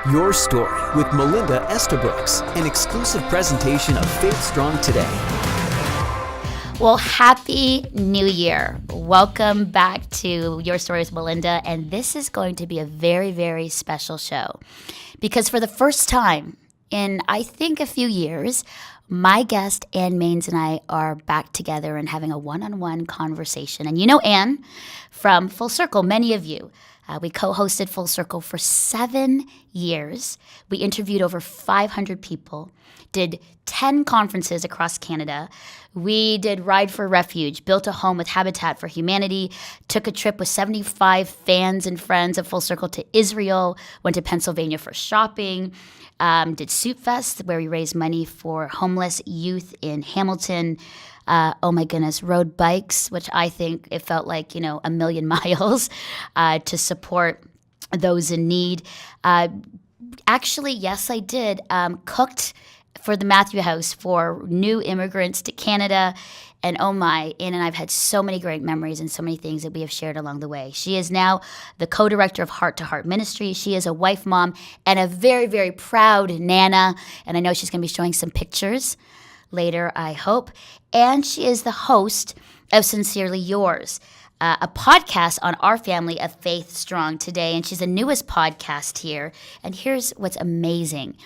Your Story with Melinda Estabrooks, an exclusive presentation of Faith Strong Today. Well, Happy New Year. Welcome back to Your Story with Melinda, and this is going to be a very, very special show because for the first time in, I think, a few years, my guest, Ann Mainse, and I are back together and having a one-on-one conversation. And you know Ann from Full Circle, many of you. We co-hosted Full Circle for 7 years. We interviewed over 500 people, did 10 conferences across Canada. We did Ride for Refuge, built a home with Habitat for Humanity, took a trip with 75 fans and friends of Full Circle to Israel, went to Pennsylvania for shopping, did Soup Fest, where we raised money for homeless youth in Hamilton. Oh my goodness, rode bikes, which I think it felt like, a million miles to support those in need. Actually, yes, I did. Cooked for the Matthew House for new immigrants to Canada. And oh my, Ann and I've had so many great memories and so many things that we have shared along the way. She is now the co-director of Heart to Heart Ministry. She is a wife, mom, and a very, very proud Nana. And I know she's going to be showing some pictures later, I hope. And she is the host of Sincerely Yours, a podcast on our family of Faith Strong Today. And she's the newest podcast here. And here's what's amazing.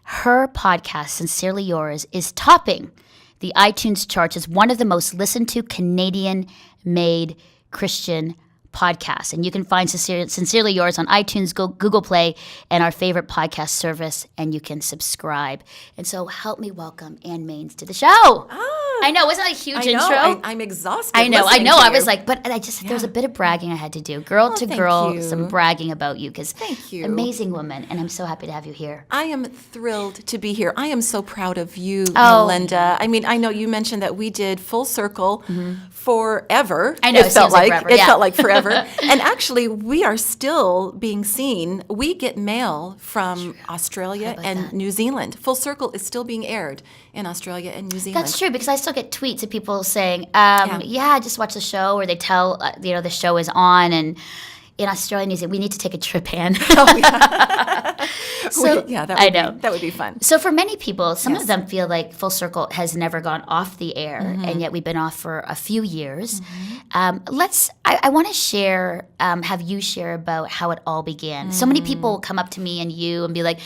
Her podcast, Sincerely Yours, is topping the iTunes charts as one of the most listened to Canadian-made Christian podcasts. And you can find Sincerely Yours on iTunes, Google Play, and our favorite podcast service, and you can subscribe. And so help me welcome Ann Mainse to the show. I know, wasn't that a huge intro? I'm exhausted. I know. I was like, but Yeah. there's a bit of bragging I had to do. Girl to thank girl, you. some bragging about you, because Thank you. amazing woman, and I'm so happy to have you here. I am thrilled to be here. I am so proud of you, Oh. Melinda. I mean, I know you mentioned that we did Full Circle forever. I know, it felt seems like forever, it yeah. felt like forever. And actually, we are still being seen. We get mail from Australia about and that? New Zealand. Full Circle is still being aired in Australia and New Zealand. That's true, because I still get tweets of people saying, I just watched the show, or they tell, the show is on, and in Australia and New Zealand, we need to take a trip, Ann. That would be fun. So for many people, some Yes. of them feel like Full Circle has never gone off the air, and yet we've been off for a few years. I want to share, have you share about how it all began. So many people will come up to me and you and be like,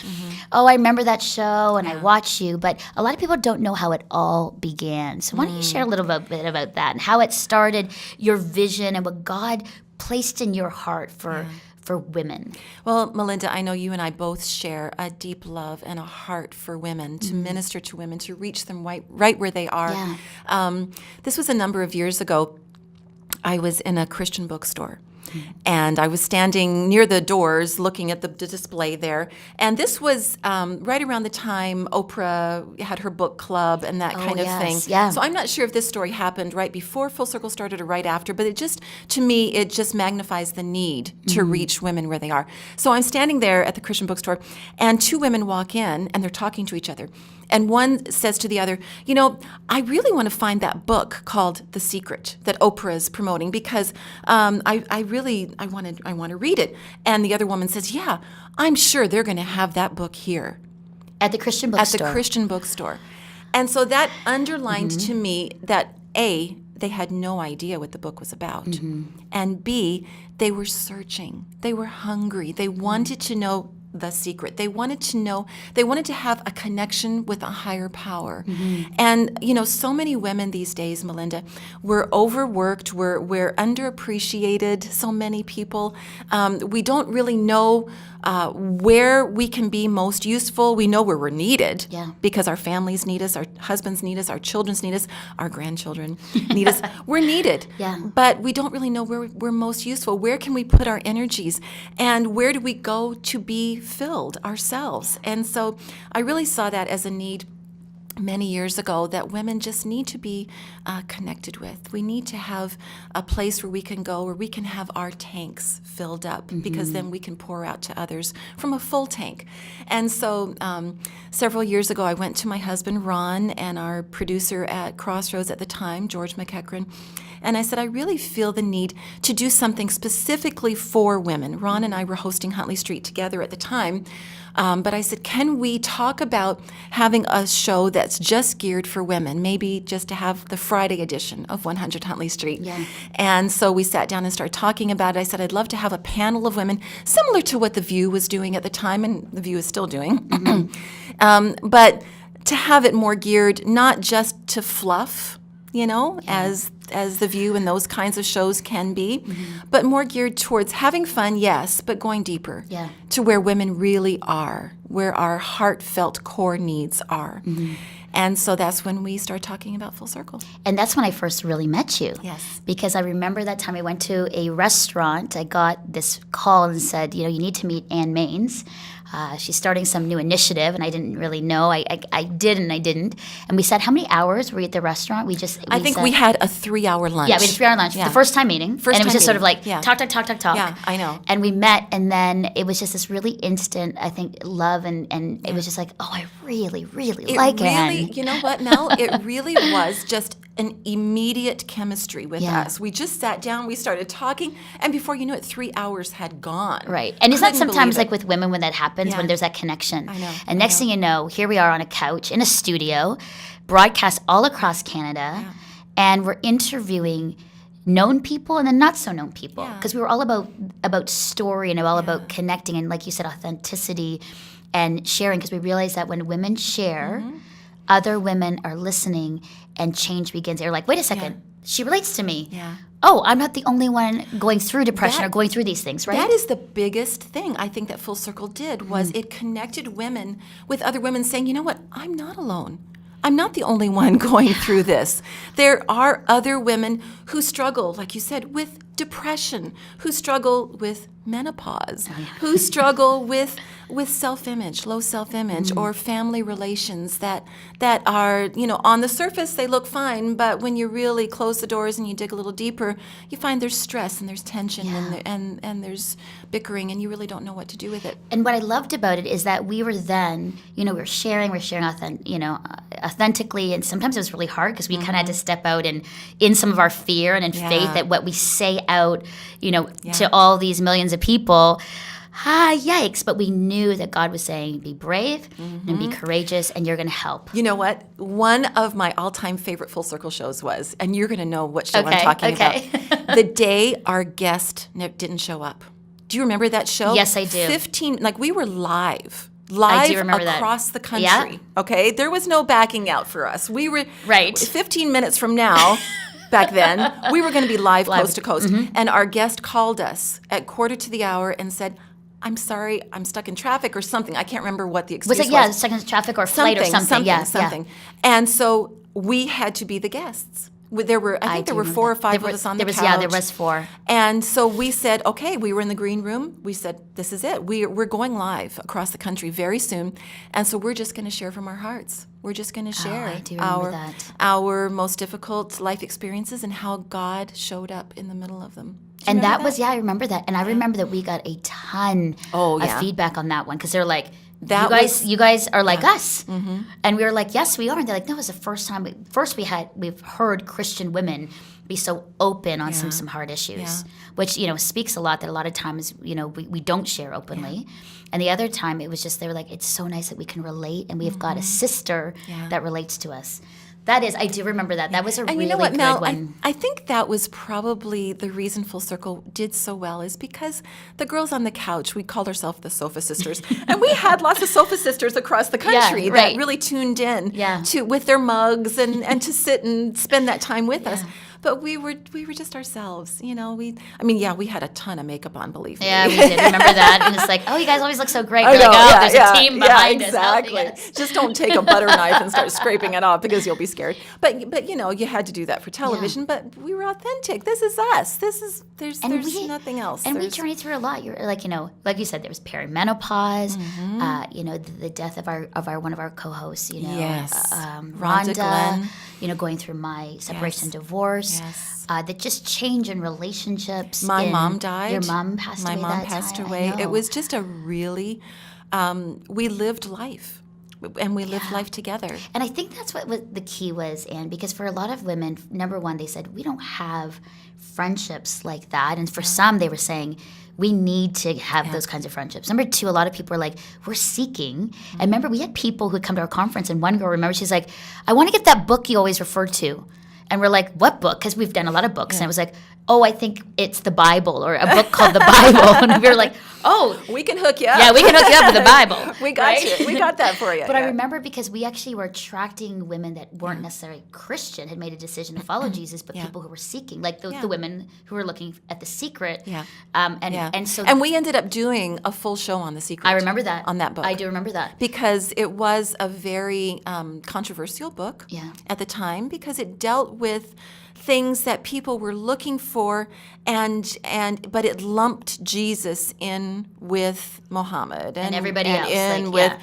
oh, I remember that show and I watch you, but a lot of people don't know how it all began. So why don't you share a little bit about that and how it started, your vision and what God placed in your heart for women. Well, Melinda, I know you and I both share a deep love and a heart for women, to minister to women, to reach them right where they are. Yeah. This was a number of years ago. I was in a Christian bookstore. And I was standing near the doors looking at the display there. And this was right around the time Oprah had her book club and that kind of thing. Yeah. So I'm not sure if this story happened right before Full Circle started or right after, but to me, it just magnifies the need to reach women where they are. So I'm standing there at the Christian bookstore, and 2 women walk in, and they're talking to each other. And one says to the other, I really want to find that book called The Secret that Oprah is promoting, because I want to read it. And the other woman says, yeah, I'm sure they're going to have that book here. At the Christian bookstore. At the Christian bookstore. And so that underlined to me that A, they had no idea what the book was about. And B, they were searching. They were hungry. They wanted to know the secret. They wanted to have a connection with a higher power. And, so many women these days, Melinda, we're overworked, we're underappreciated, so many people. We don't really know where we can be most useful. We know where we're needed because our families need us, our husbands need us, our children need us, our grandchildren need us. We're needed, but we don't really know where we're most useful. Where can we put our energies, and where do we go to be filled ourselves? And so I really saw that as a need many years ago, that women just need to be connected with. We need to have a place where we can go, where we can have our tanks filled up, because then we can pour out to others from a full tank. And so several years ago, I went to my husband, Ron, and our producer at Crossroads at the time, George McEachran, And I said, I really feel the need to do something specifically for women. Ron and I were hosting Huntley Street together at the time. But I said, can we talk about having a show that's just geared for women, maybe just to have the Friday edition of 100 Huntley Street. Yeah. And so we sat down and started talking about it. I said, I'd love to have a panel of women, similar to what The View was doing at the time, and The View is still doing. But to have it more geared not just to fluff, as The View and those kinds of shows can be, but more geared towards having fun, yes, but going deeper to where women really are, where our heartfelt core needs are. And so that's when we started talking about Full Circle. And that's when I first really met you. Yes. Because I remember that time I went to a restaurant. I got this call and said, you need to meet Ann Mainse. She's starting some new initiative, and I didn't really know. I did and I didn't. And we said, how many hours were you at the restaurant? I think we had a 3-hour lunch. Yeah, we had a 3-hour lunch. Yeah. The first time meeting. And it was just sort of like talk. Yeah, I know. And we met, and then it was just this really instant, I think, love, and it was just like, oh, I really, really like Ann. You know what, Mel? It really was just an immediate chemistry with us. We just sat down, we started talking, and before you knew it, 3 hours had gone. Right. And isn't that sometimes like with women when that happens, when there's that connection? I know. And next thing you know, here we are on a couch in a studio, broadcast all across Canada, and we're interviewing known people and then not so known people, because we were all about story and all about connecting and, like you said, authenticity and sharing, because we realized that when women share, other women are listening and change begins. They're like, wait a second, she relates to me. Yeah. Oh, I'm not the only one going through depression or going through these things, right? That is the biggest thing I think that Full Circle did, was it connected women with other women saying, you know what, I'm not alone. I'm not the only one going through this. There are other women who struggle, like you said, with depression, who struggle with menopause, who struggle with self-image, low self-image, or family relations that are, on the surface they look fine, but when you really close the doors and you dig a little deeper, you find there's stress and there's tension and there's bickering, and you really don't know what to do with it. And what I loved about it is that we were then, we were sharing authentically, and sometimes it was really hard because we kind of had to step out and in some of our fear and in faith that what we say out, to all these millions of people, yikes, but we knew that God was saying, be brave and be courageous, and you're going to help. You know what? One of my all-time favorite Full Circle shows was, and you're going to know what show I'm talking about, the day our guest didn't show up. Do you remember that show? Yes, I do. We were live I do remember across the country. Yeah. Okay? There was no backing out for us. We were 15 minutes from now. Back then, we were going to be live coast to coast. And our guest called us at 1:45 and said, I'm sorry, I'm stuck in traffic or something. I can't remember what the excuse was. Was it, stuck in traffic or flight or something. Something. And so we had to be the guests. I think there were 4 or 5 of us on the couch. Yeah, there was 4. And so we said, okay, we were in the green room. We said, this is it. We're going live across the country very soon. And so we're just going to share from our hearts. We're just going to share our most difficult life experiences and how God showed up in the middle of them. And that was, I remember that. And I remember that we got a ton of feedback on that one, because they're like, you guys are like us. And we were like, yes, we are. And they're like, no, it was the first time. We've heard Christian women be so open on some hard issues, which, speaks a lot that a lot of times, we don't share openly. And the other time it was just, they were like, it's so nice that we can relate, and we've got a sister that relates to us. That is, I do remember that. That was a really good Mel, one. I think that was probably the reason Full Circle did so well, is because the girls on the couch, we called ourselves the Sofa Sisters, and we had lots of Sofa Sisters across the country that really tuned in with their mugs and to sit and spend that time with us. But we were just ourselves, we had a ton of makeup on, believe me. Yeah, we did. Remember that? And it's like, oh, you guys always look so great. We're there's a team behind us helping us. Just don't take a butter knife and start scraping it off, because you'll be scared. But you had to do that for television. But we were authentic. This is us. There's nothing else. And we journeyed through a lot. You're like, like you said, there was perimenopause. The death of one of our co-hosts. Rhonda Glenn. Going through my separation and divorce. Yes. That just change in relationships. My mom died. Your mom passed away. It was just a really, we lived life. and we lived life together. And I think that's what the key was, Anne, because for a lot of women, number one, they said, we don't have friendships like that. And for some, they were saying, we need to have those kinds of friendships. Number two, a lot of people are like, we're seeking. And remember, we had people who would come to our conference, and one girl, remember, she's like, I want to get that book you always referred to. And we're like, what book? Because we've done a lot of books. And it was like, oh, I think it's the Bible, or a book called the Bible. And we were like, oh. We can hook you up. Yeah, we can hook you up with the Bible. We got you. We got that for you. But I remember because we actually were attracting women that weren't necessarily Christian, had made a decision to follow Jesus, but people who were seeking, like the women who were looking at The Secret. Yeah. And we ended up doing a full show on The Secret. I remember that. On that book. I do remember that. Because it was a very controversial book at the time, because it dealt with things that people were looking for, but it lumped Jesus in with Muhammad and everybody else, in with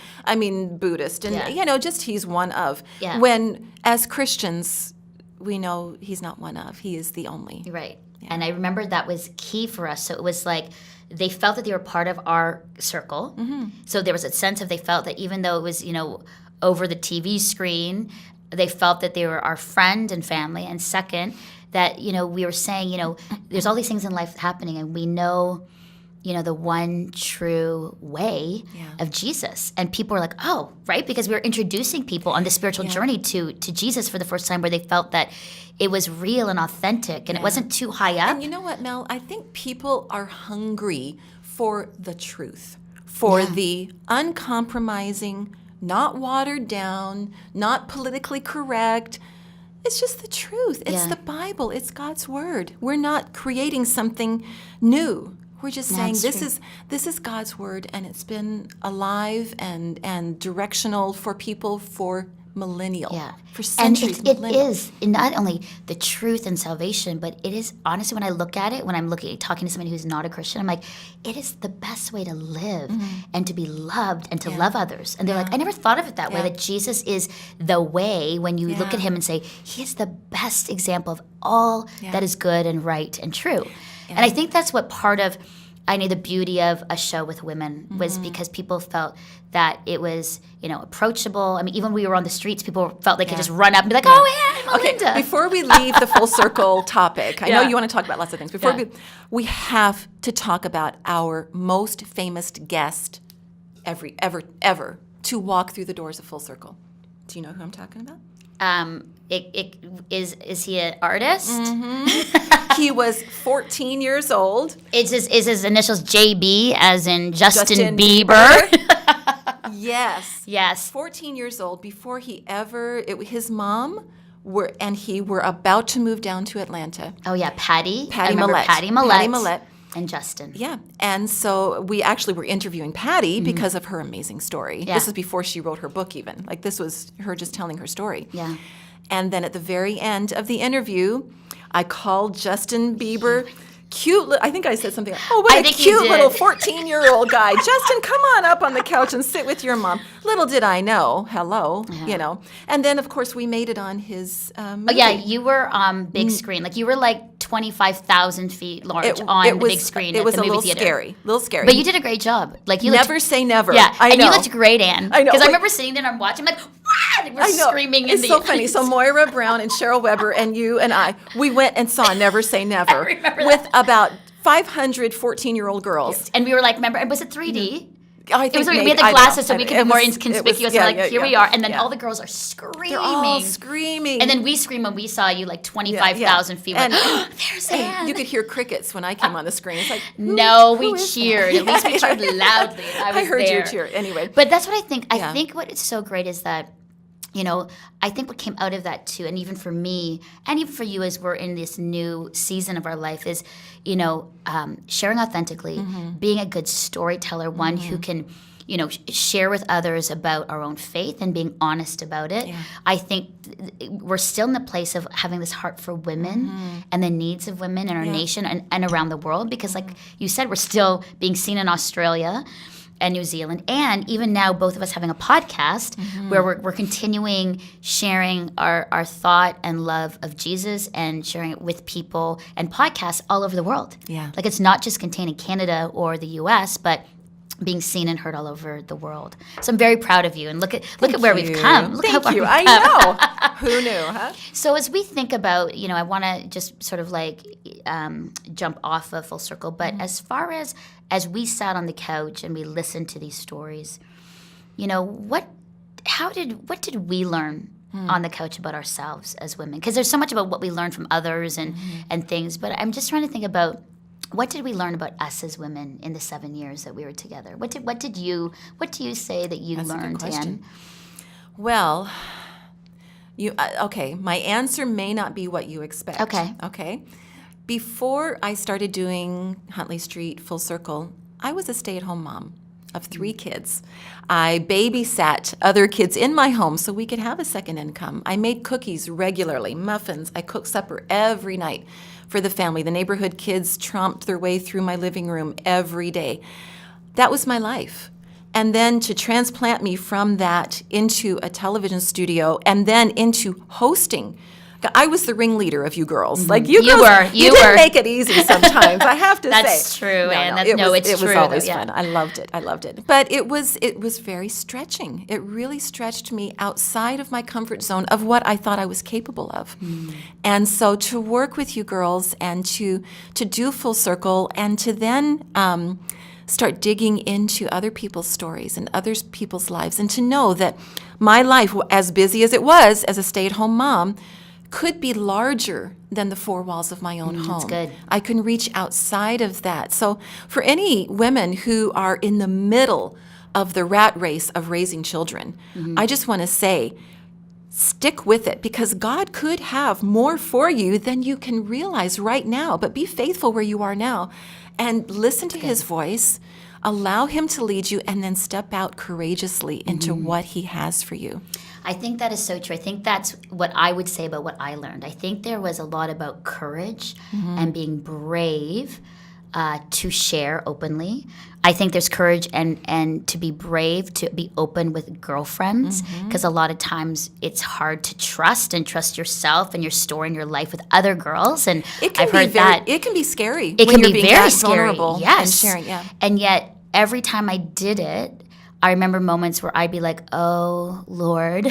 Buddhist, and just he's one of. Yeah. When as Christians we know he's not one of, he is the only. Right. Yeah. And I remember that was key for us. So it was like they felt that they were part of our circle. Mm-hmm. So there was a sense of, they felt that even though it was over the TV screen, they felt that they were our friend and family. And second, that, we were saying, there's all these things in life happening, and we know, the one true way of Jesus. And people were like, oh, right? Because we were introducing people on the spiritual journey to Jesus for the first time, where they felt that it was real and authentic, and it wasn't too high up. And you know what, Mel? I think people are hungry for the truth, for the uncompromising, not watered down, not politically correct. It's just the truth. It's the Bible. It's God's word. We're not creating something new. We're just saying this is God's word, and it's been alive and directional for people for millennial, for centuries. And it is not only the truth and salvation, but it is, honestly, when I look at it, when I'm talking to somebody who's not a Christian, I'm like, it is the best way to live and to be loved and to love others. And they're like, I never thought of it that way, that Jesus is the way. When you look at him and say, he is the best example of all that is good and right and true. And I think that's what part of, the beauty of a show with women was, because people felt that it was, approachable. Even when we were on the streets, people felt they could just run up and be like, oh, yeah, Melinda. Okay, before we leave the full circle topic, I know you want to talk about lots of things. Before we have to talk about our most famous guest ever to walk through the doors of Full Circle. Do you know who I'm talking about? Is he an artist? Mm-hmm. He was 14 years old. Is his initials JB, as in Justin Bieber? Yes. 14 years old before his mom and he were about to move down to Atlanta. Oh yeah, Patty Millette. Patty Millette. And Justin. Yeah. And so we actually were interviewing Patty because of her amazing story. Yeah. This was before she wrote her book even. Like, this was her just telling her story. Yeah. And then at the very end of the interview, I called Justin Bieber. I think I said something like, oh, what a cute little 14-year-old guy. Justin, come on up on the couch and sit with your mom. Little did I know, And then, of course, we made it on his movie. Oh, yeah, you were on big screen. Like, you were like 25,000 feet large on the big screen at the movie theater. It was a little scary. But you did a great job. Like, you never say never. Yeah, I know. And you looked great, Anne. I know. Because I remember sitting there and I'm watching, I'm like, what? We're screaming It's so funny. So Moira Brown and Cheryl Weber and you and I, we went and saw Never Say Never with about 500 14-year-old girls. And we were like, remember, was it 3D? I think we had the glasses so we could be more inconspicuous. Here we are. And then all the girls are screaming. They're all screaming. And then we screamed when we saw you like 25,000 feet. And there's Anne. You could hear crickets when I came on the screen. It's like, we cheered. At least we cheered loudly. I heard you cheer. Anyway. But that's what I think. I think what is so great is that, I think what came out of that too, and even for me, and even for you as we're in this new season of our life, is, sharing authentically, being a good storyteller, one who can, share with others about our own faith and being honest about it. Yeah. I think we're still in the place of having this heart for women and the needs of women in our nation and around the world, because like you said, we're still being seen in Australia and New Zealand, and even now both of us having a podcast where we're continuing sharing our thought and love of Jesus and sharing it with people and podcasts all over the world. Yeah. Like, it's not just contained in Canada or the US, but being seen and heard all over the world. So I'm very proud of you, and look at where we've come. Look how Thank far you. we've I come. know. Who knew, huh? So as we think about, I want to just sort of like jump off of full circle, but as far as we sat on the couch and we listened to these stories, what did we learn on the couch about ourselves as women? Because there's so much about what we learn from others and things, but I'm just trying to think about, what did we learn about us as women in the 7 years that we were together? What do you say that you That's learned, a good question. Ann? Well, okay, my answer may not be what you expect. Okay. Before I started doing Huntley Street Full Circle, I was a stay-at-home mom of 3 kids. I babysat other kids in my home so we could have a second income. I made cookies regularly, muffins. I cooked supper every night for the family. The neighborhood kids tromped their way through my living room every day. That was my life. And then to transplant me from that into a television studio and then into hosting. I was the ringleader of you girls. Like you girls, you didn't make it easy sometimes. I have to say that's true, and it was always though, fun. I loved it. But it was very stretching. It really stretched me outside of my comfort zone of what I thought I was capable of. And so to work with you girls and to do Full Circle and to then start digging into other people's stories and other people's lives, and to know that my life, as busy as it was as a stay-at-home mom, could be larger than the 4 walls of my own home. That's good. I can reach outside of that. So for any women who are in the middle of the rat race of raising children, I just want to say, stick with it, because God could have more for you than you can realize right now. But be faithful where you are now and listen to His voice, allow Him to lead you, and then step out courageously into what He has for you. I think that is so true. I think that's what I would say about what I learned. I think there was a lot about courage and being brave to share openly. I think there's courage and to be brave, to be open with girlfriends, because a lot of times it's hard to trust yourself and your story and your life with other girls. And I've heard that. It can be scary. It when can you're be being very that scary. vulnerable Yes. and sharing. Yeah. And yet, every time I did it, I remember moments where I'd be like, "Oh, Lord,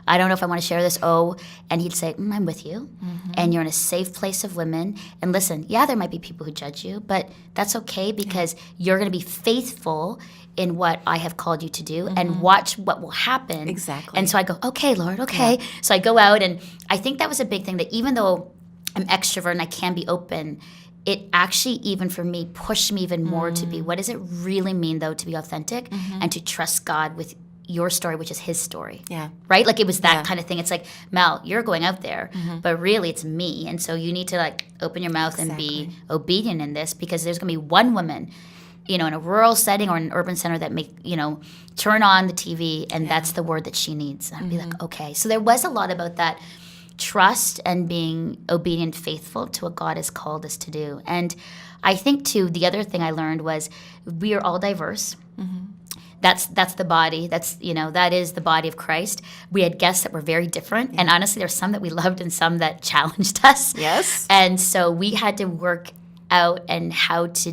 I don't know if I want to share this." Oh, and He'd say, "I'm with you, and you're in a safe place of women. And listen, yeah, there might be people who judge you, but that's okay, because you're going to be faithful in what I have called you to do, and watch what will happen." Exactly. And so I go, "Okay, Lord, okay." Yeah. So I go out, and I think that was a big thing, that even though I'm extrovert and I can be open, it actually, even for me, pushed me even more to be, what does it really mean, though, to be authentic and to trust God with your story, which is His story. Yeah. Right? Like, it was that kind of thing. It's like, Mel, you're going out there, but really it's me. And so you need to, like, open your mouth and be obedient in this, because there's going to be one woman, in a rural setting or an urban center that turn on the TV, and that's the word that she needs. And I'd be like, okay. So there was a lot about that trust and being obedient, faithful to what God has called us to do. And I think, too, the other thing I learned was we are all diverse. That's the body. That is the body of Christ. We had guests that were very different. And honestly, there's some that we loved and some that challenged us. Yes. And so we had to work out and how to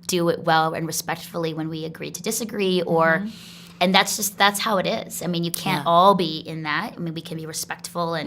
do it well and respectfully when we agreed to disagree, and that's how it is. I mean, you can't all be in that. I mean, we can be respectful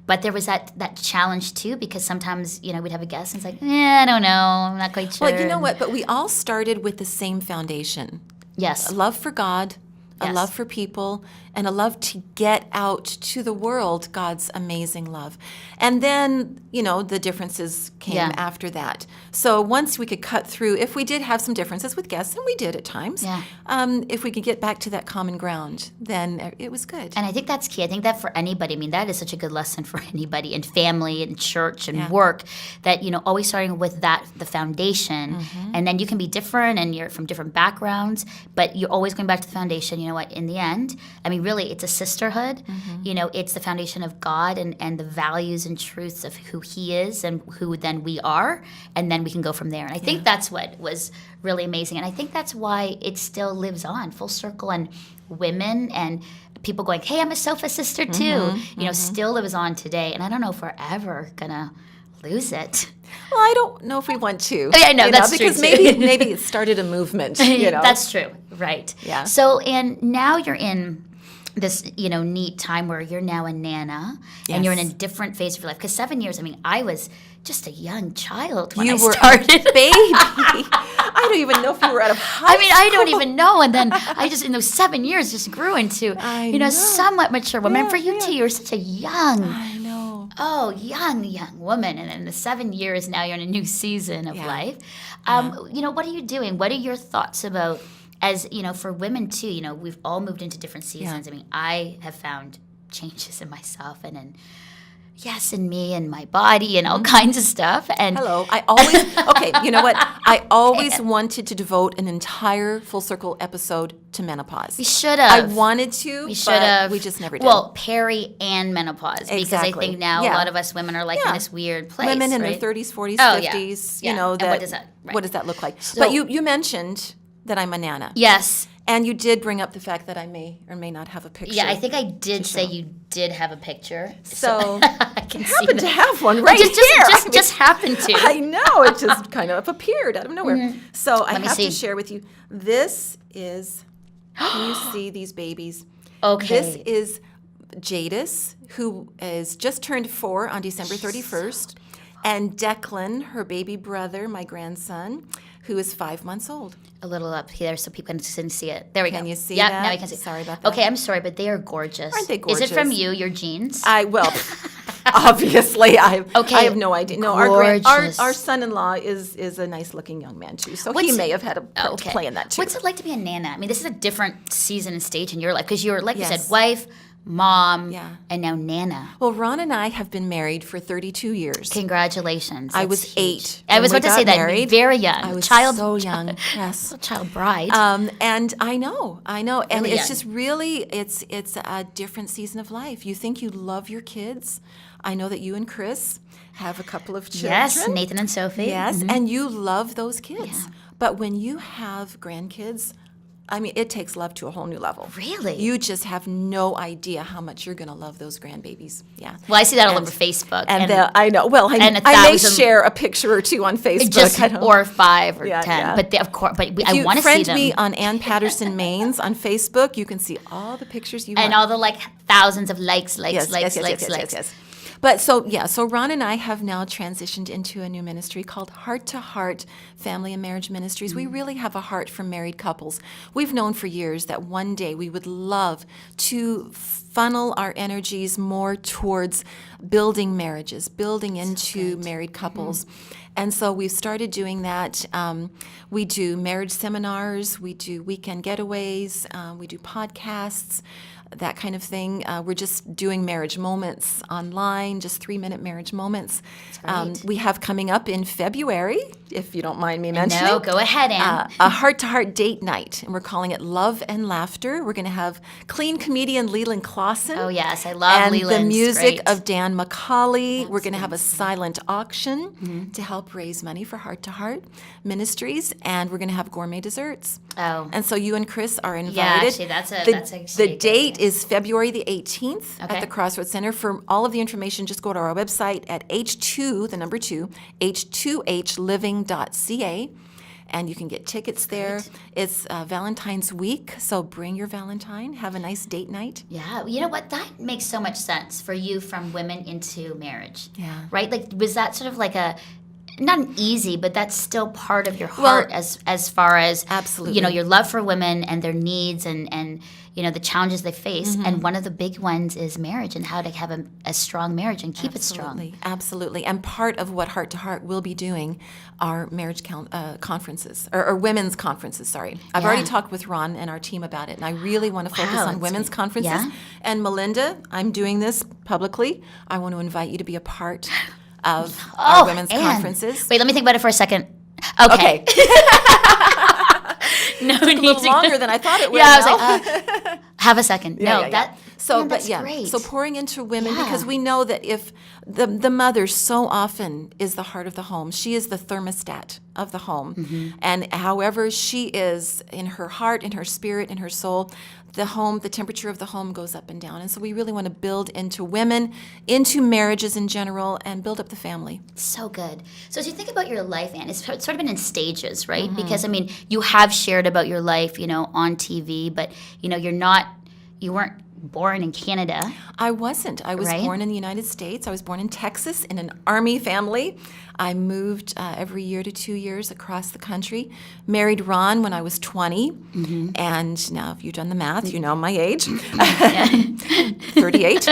but there was that challenge too, because sometimes, we'd have a guest and it's like, I don't know, I'm not quite sure. Well, you know what? But we all started with the same foundation. Yes. A love for God, a love for people, and a love to get out to the world God's amazing love. And then, the differences came after that. So once we could cut through, if we did have some differences with guests, and we did at times, if we could get back to that common ground, then it was good. And I think that's key. I think that for anybody, that is such a good lesson for anybody in family and church and work, that, always starting with the foundation, and then you can be different and you're from different backgrounds, but you're always going back to the foundation. You know what, in the end, really, it's a sisterhood. It's the foundation of God and the values and truths of who He is and who then we are, and then we can go from there. And I think that's what was really amazing. And I think that's why it still lives on, Full Circle, and women and people going, hey, I'm a sofa sister too, still lives on today. And I don't know if we're ever going to lose it. Well, I don't know if we want to. Yeah, I know, that's true, because too. maybe it started a movement. That's true, right? Yeah. So, and now you're in this, neat time where you're now a Nana, and you're in a Yes. different phase of your life. Because 7 years, I mean, I was just a young child when You I were started. a baby. I don't even know if you were out of high I mean, I don't school. even know. And then I just, in those 7 years, just grew into, I know. somewhat mature woman. And for you, Yeah. too, you're such a young, I know. young woman. And in the 7 years, now you're in a new season of Yeah. life. What are you doing? What are your thoughts about, as, for women, too, we've all moved into different seasons. Yeah. I mean, I have found changes in myself and in me and my body and all kinds of stuff. And Hello. I always, okay, you know what? I always wanted to devote an entire Full Circle episode to menopause. we should I have. wanted to, We should but have. we just never did. Well, peri and menopause, because I Exactly. think now Yeah. a lot of us women are like in Yeah. this weird place. Women in right? their 30s, 40s, Oh, yeah. 50s, Yeah. you know, And that, what does that- right. what does that look like? So- But you mentioned that I'm a Nana. Yes. And you did bring up the fact that I may or may not have a picture. Yeah, I think I did say show. you did have a picture. So, I can I see happen to that. have one right just, here. Just happened to. I know, it just kind of appeared out of nowhere. So I me have see. to share with you. This is, can you see these babies? Okay. This is Jadis, who is just turned 4 on December 31st, and Declan, her baby brother, my grandson, who is 5 months old. A little up here so people can see it. There we go. Can you see yeah, that? now I can see. Sorry about that. Okay, I'm sorry, but they are gorgeous. Aren't they Is it from gorgeous? you, your jeans? Well, obviously, Okay, I have no idea. No, our gorgeous. our son-in-law is a nice-looking young man too, so he What's- may have had a part to Okay. play in that too. What's it like to be a Nana? I mean, this is a different season and stage in your life because you're, like you Yes. said, wife, mom, Yeah. and now Nana. Well, Ron and I have been married for 32 years. Congratulations. I That's was huge. 8 I was when about we to say got that. married. Very young. I was child, so young. Yes. child bride. And I know, and Really it's young. just really, it's a different season of life. You think you love your kids. I know that you and Chris have a couple of children. yes, Nathan and Sophie. Yes, Mhm. and you love those kids. Yeah. But when you have grandkids, I mean, it takes love to a whole new level. Really? You just have no idea how much you're going to love those grandbabies. Yeah. Well, I see that all And- over Facebook. I know. Well, and I 1,000 may share a picture or two on Facebook. just I don't- or 5 or Yeah, 10. yeah. But of course, I If you want to see friend them. me on Ann Mainse on Facebook, you can see all the pictures you and want. all the thousands of likes. Yes. But so Ron and I have now transitioned into a new ministry called Heart to Heart Family and Marriage Ministries. We really have a heart for married couples. We've known for years that one day we would love to funnel our energies more towards building marriages, building into married couples. And so we've started doing that. We do marriage seminars, we do weekend getaways, we do podcasts, that kind of thing. We're just doing marriage moments online, just 3-minute marriage moments. That's We have coming up in February, if you don't mind me mentioning. No, go ahead, Ann. A heart-to-heart date night, and we're calling it Love and Laughter. We're going to have clean comedian Leland Clausen. Oh, yes, I love And Leland's the music great. of Dan McCauley. We're going to have a silent auction to help raise money for Heart to Heart Ministries, and we're going to have gourmet desserts. Oh. And so you and Chris are invited. actually, that's actually the a good date idea. is February the 18th Okay. at the Crossroads Center. For all of the information, just go to our website at h2, the number 2, h2hliving.ca. And you can get tickets there. It's Valentine's week, so bring your Valentine. Have a nice date night. Yeah, you know what? That makes so much sense for you from women into marriage. Yeah. Right? Like, was that sort of like not an easy, but that's still part of your heart as far as Absolutely. your love for women and their needs and the challenges they face. Mm-hmm. And one of the big ones is marriage and how to have a strong marriage and keep it strong. Absolutely, absolutely. And part of what Heart to Heart will be doing are marriage conferences, or women's conferences, sorry. I've already talked with Ron and our team about it, and I really want to focus Wow, on that's women's great. conferences. Yeah. And Melinda, I'm doing this publicly. I want to invite you to be a part of our women's Ann. conferences. Wait, let me think about it for a second. Okay. No A need little to longer than I thought it would. Yeah, I was now. like, have a second. No, Yeah. that So, that's great. so pouring into women, Yeah. because we know that if the mother so often is the heart of the home, she is the thermostat of the home. Mm-hmm. And however she is in her heart, in her spirit, in her soul, the temperature of the home goes up and down. And so we really want to build into women, into marriages in general, and build up the family. So good. So as you think about your life, Ann, it's sort of been in stages, right? Mm-hmm. Because, I mean, you have shared about your life, on TV, but, you weren't born in Canada. I wasn't. I was Right? born in the United States. I was born in Texas in an Army family. I moved every year to 2 years across the country. Married Ron when I was 20. Mm-hmm. And now, if you've done the math, you know my age. 38.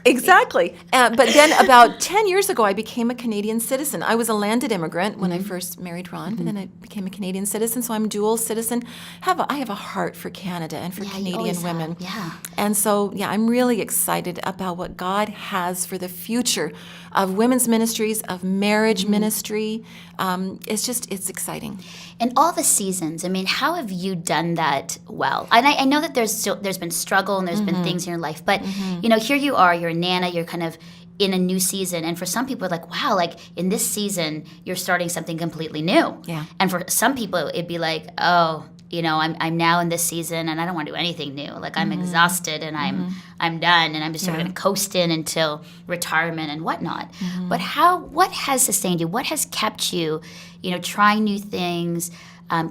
Exactly. But then about 10 years ago, I became a Canadian citizen. I was a landed immigrant when I first married Ron, but then I became a Canadian citizen, so I'm dual citizen. I have a heart for Canada and for Yeah, you Canadian always have. women. Yeah. And so, I'm really excited about what God has for the future of women's ministries, of marriage ministry. It's exciting. In all the seasons, I mean, how have you done that well? And I know that there's been struggle and there's been things in your life, but here you are, you're a Nana, you're kind of in a new season, and for some people, it's like, wow, like in this season, you're starting something completely new. Yeah. And for some people, it'd be like, oh, I'm now in this season, and I don't want to do anything new. Like I'm exhausted, and I'm done, and I'm just sort of going to coast in until retirement and whatnot. But what has sustained you? What has kept you, trying new things,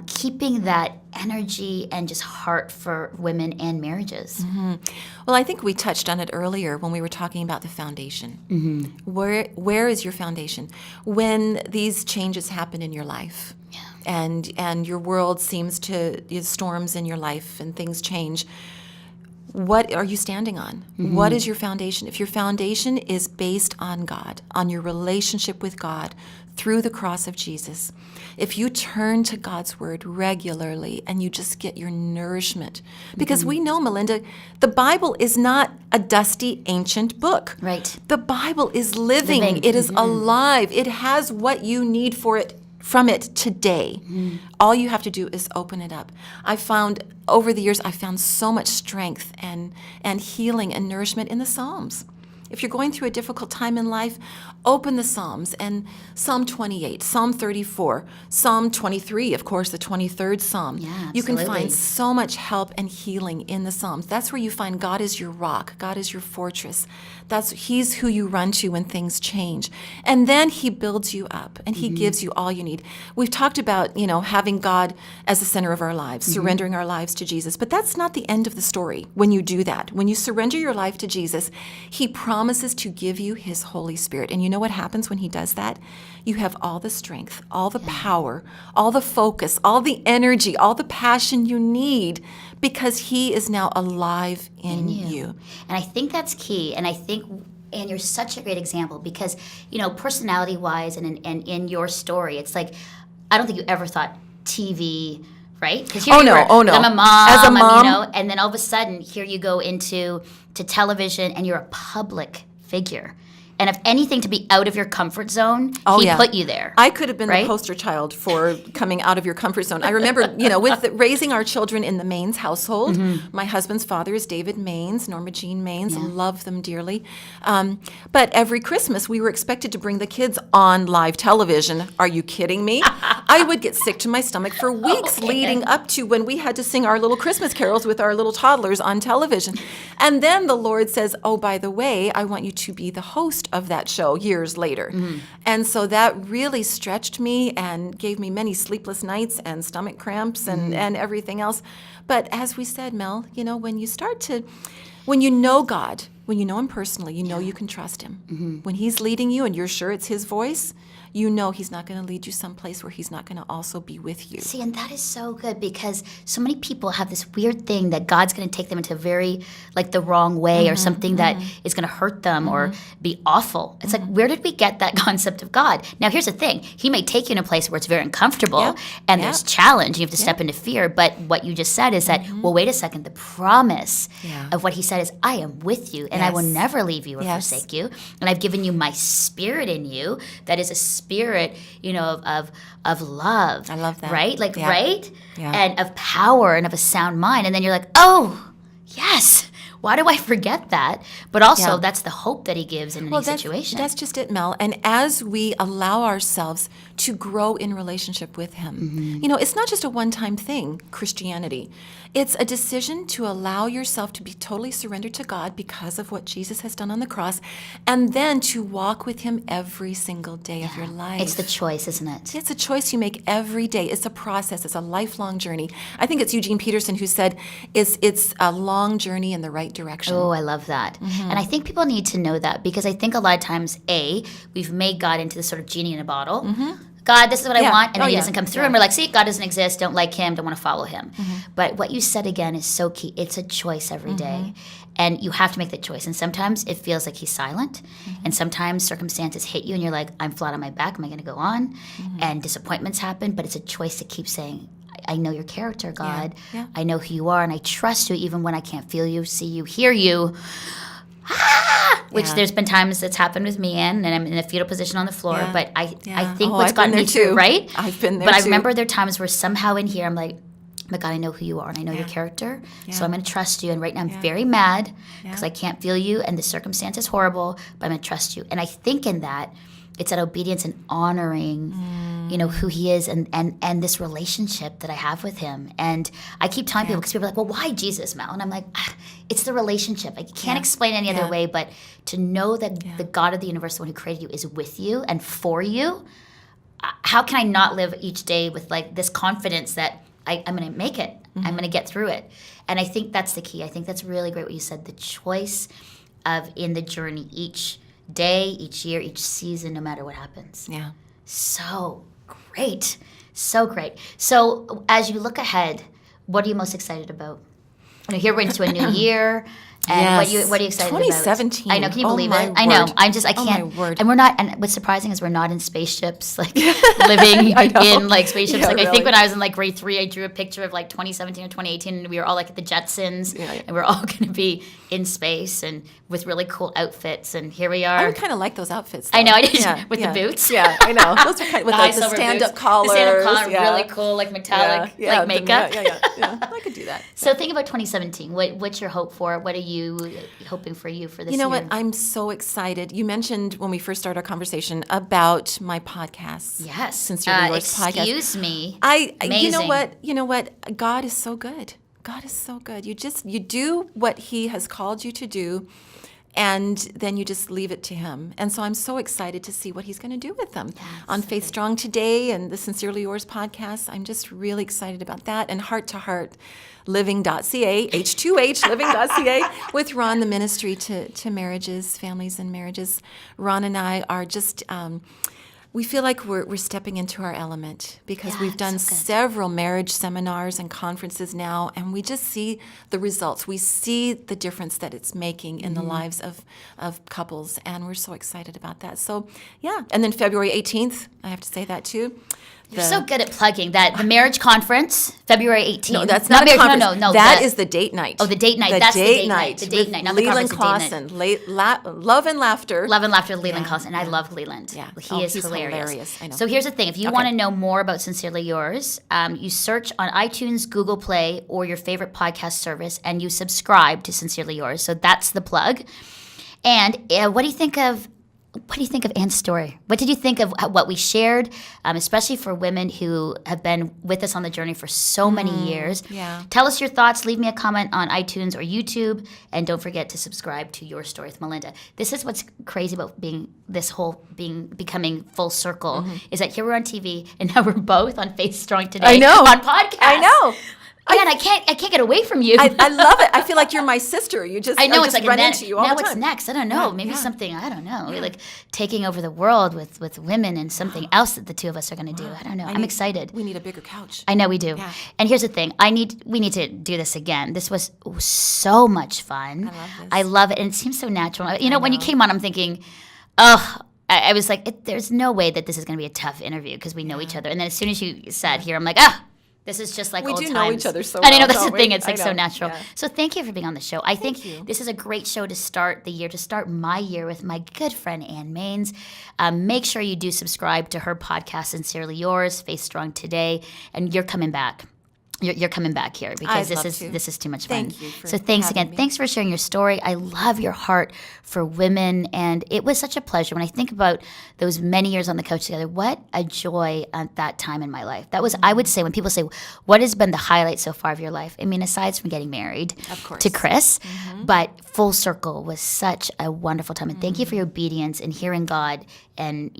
keeping that energy and just heart for women and marriages? Well, I think we touched on it earlier when we were talking about the foundation. Where is your foundation? When these changes happen in your life, and your world seems to, storms in your life and things change, what are you standing on? What is your foundation? If your foundation is based on God, on your relationship with God through the cross of Jesus, if you turn to God's word regularly and you just get your nourishment, because we know, Melinda, the Bible is not a dusty ancient book. Right. The Bible is living. It is alive. It has what you need from it today. All you have to do is open it up. Over the years, I found so much strength and healing and nourishment in the Psalms. If you're going through a difficult time in life, open the Psalms, and Psalm 28, Psalm 34, Psalm 23, of course, the 23rd Psalm. Yeah, you can absolutely. find so much help and healing in the Psalms. That's where you find God is your rock, God is your fortress. He's who you run to when things change. And then he builds you up, and he gives you all you need. We've talked about, having God as the center of our lives, surrendering our lives to Jesus. But that's not the end of the story when you do that. When you surrender your life to Jesus, he promises to give you his Holy Spirit. And you know what happens when he does that? You have all the strength, all the power, all the focus, all the energy, all the passion you need, because he is now alive in you. And I think that's key. And I think, and you're such a great example because, personality-wise and in your story, it's like, I don't think you ever thought TV, right? Because Oh, no. I'm a mom. As a mom. And then all of a sudden, here you go into television, and you're a public figure. And if anything, to be out of your comfort zone, he put you there. I could have been right? the poster child for coming out of your comfort zone. I remember, with raising our children in the Mainse household. My husband's father is David Mainse, Norma Jean Mainse. I love them dearly. But every Christmas, we were expected to bring the kids on live television. Are you kidding me? I would get sick to my stomach for weeks leading up to when we had to sing our little Christmas carols with our little toddlers on television. And then the Lord says, oh, by the way, I want you to be the host of that show years later. And so that really stretched me and gave me many sleepless nights and stomach cramps and everything else. But as we said, Mel, when you know God, when you know him personally, you can trust him. When he's leading you and you're sure it's his voice, he's not going to lead you someplace where he's not going to also be with you. See, and that is so good because so many people have this weird thing that God's going to take them into very, the wrong way or something that is going to hurt them or be awful. It's like, where did we get that concept of God? Now, here's the thing. He may take you in a place where it's very uncomfortable and there's challenge. You have to step into fear. But what you just said is that, well, wait a second. The promise of what he said is, I am with you and I will never leave you or forsake you. And I've given you my spirit in you that is a spirit, of love. I love that. Right? Yeah. Right? Yeah. And of power and of a sound mind. And then you're like, oh, yes, why do I forget that? But also, Yeah. that's the hope that he gives in any situation. That's just it, Mel. And as we allow ourselves to grow in relationship with him, it's not just a one-time thing, Christianity. It's a decision to allow yourself to be totally surrendered to God because of what Jesus has done on the cross, and then to walk with him every single day of your life. It's the choice, isn't it? It's a choice you make every day. It's a process. It's a lifelong journey. I think it's Eugene Peterson who said it's a long journey in the right direction. Oh, I love that. And I think people need to know that because I think a lot of times, we've made God into this sort of genie in a bottle. God, this is what I want, and then he doesn't come through, and we're like, see, God doesn't exist, don't like him, don't want to follow him. But what you said again is so key. It's a choice every day, and you have to make that choice. And sometimes it feels like he's silent, and sometimes circumstances hit you, and you're like, I'm flat on my back, am I going to go on? And disappointments happen, but it's a choice to keep saying, I know your character, God. Yeah. I know who you are, and I trust you even when I can't feel you, see you, hear you. Which there's been times that's happened with me, and I'm in a fetal position on the floor. Yeah. But I think Oh, what's I've gotten been me there through, too. right? I've been there But I too. remember there are times where somehow in here I'm like, my God, I know who you are, and I know your character, so I'm going to trust you. And right now I'm very mad because I can't feel you, and the circumstance is horrible, but I'm going to trust you. And I think in that, it's that obedience and honoring, who he is and this relationship that I have with him. And I keep telling people, because people are like, well, why Jesus, Mel? And I'm like, it's the relationship. I can't explain any other way, but to know that the God of the universe, the one who created you, is with you and for you, how can I not live each day with like this confidence that I'm going to make it, I'm going to get through it? And I think that's the key. I think that's really great what you said, the choice of in the journey each day, each year, each season, no matter what happens. Yeah. So great. So great. So as you look ahead, what are you most excited about? Here we're into a new year. And Yes. what are you excited 2017. about? I know. Can you Oh, believe my it? I know. word. I can't. Oh, my word. And we're not. And what's surprising is we're not in spaceships, like living I know. in like spaceships. Yeah, like I really. think when I was in like grade 3, I drew a picture of like 2017 or 2018, and we were all like at the Jetsons, and we're all going to be in space and with really cool outfits. And here we I are. would kind of like those outfits. I know. I though. did with the boots. Yeah, I know. Those are kind of, with high the silver stand-up boots. collars. The stand-up collar, yeah. really cool, like metallic, like makeup. Yeah. I could do that. So think about 2017. What's your hope for? What are you hoping for you for this year? You know what? I'm so excited. You mentioned when we first started our conversation about my podcasts. Yes. Sincerely Yours podcast. Excuse me. You know what? God is so good. God is so good. You do what he has called you to do, and then you just leave it to him. And so I'm so excited to see what he's going to do with them on Faith Strong Today and the Sincerely Yours podcast. I'm just really excited about that. And Heart to Heart Living.ca, H2H Living.ca, with Ron, the ministry to marriages, families and marriages. Ron and I are just, we feel like we're stepping into our element because we've done several marriage seminars and conferences now, and we just see the results. We see the difference that it's making in the lives of couples, and we're so excited about that. So, yeah. And then February 18th, I have to say that too. You're so good at plugging that. The marriage conference, February 18th. No, that's not a marriage, conference. No, that is the date night. Oh, the date night. That's the date night. The date with night, not the Leland conference, the date Clausen. Love and Laughter. Love and Laughter, Leland Clausen. And I love Leland. Yeah. He's he's hilarious. I know. So here's the thing. If you want to know more about Sincerely Yours, you search on iTunes, Google Play, or your favorite podcast service, and you subscribe to Sincerely Yours. So that's the plug. And what do you think of Ann's story? What did you think of what we shared, especially for women who have been with us on the journey for so many years? Yeah. Tell us your thoughts. Leave me a comment on iTunes or YouTube. And don't forget to subscribe to Your Story with Melinda. This is what's crazy about becoming full circle, is that here we're on TV, and now we're both on Faith Strong Today. I know. On podcasts. I know. Man, I can't get away from you. I love it. I feel like you're my sister. I know, it's just like run into you all now the what's time. next? I don't know. Maybe something, I don't know. Like taking over the world with women and something else that the two of us are going to do. I don't know. I'm excited. We need a bigger couch. I know we do. Yeah. And here's the thing. we need to do this again. This was so much fun. I love this. I love it. And it seems so natural. You know, when you came on, I'm thinking, oh, I was like, there's no way that this is going to be a tough interview because we know each other. And then as soon as you sat here, I'm like, this is just like We old do times. know each other so And I know well, that's the don't we? thing. It's I like so know. natural. Yeah. So thank you for being on the show. I think you. this is a great show to start the year, to start my year with my good friend Ann Mainse. Make sure you do subscribe to her podcast, Sincerely Yours, Faith Strong Today, and you're coming back. you're coming back here because I'd love to. this is too much fun. Thank you for So thanks having again. me. Thanks for sharing your story. I love your heart for women, and it was such a pleasure. When I think about those many years on the couch together, what a joy at that time in my life. That was, I would say, when people say, what has been the highlight so far of your life? I mean, aside from getting married Of course. to Chris, but full circle was such a wonderful time. And thank you for your obedience and hearing God and,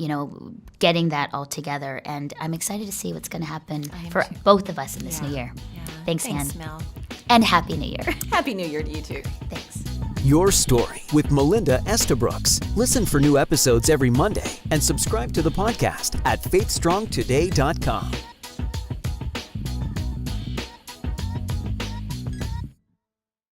getting that all together. And I'm excited to see what's going to happen for both of us in this new year. Yeah. Thanks, Ann. Mel. And Happy New Year. Happy New Year to you too. Thanks. Your Story with Melinda Estabrooks. Listen for new episodes every Monday and subscribe to the podcast at faithstrongtoday.com.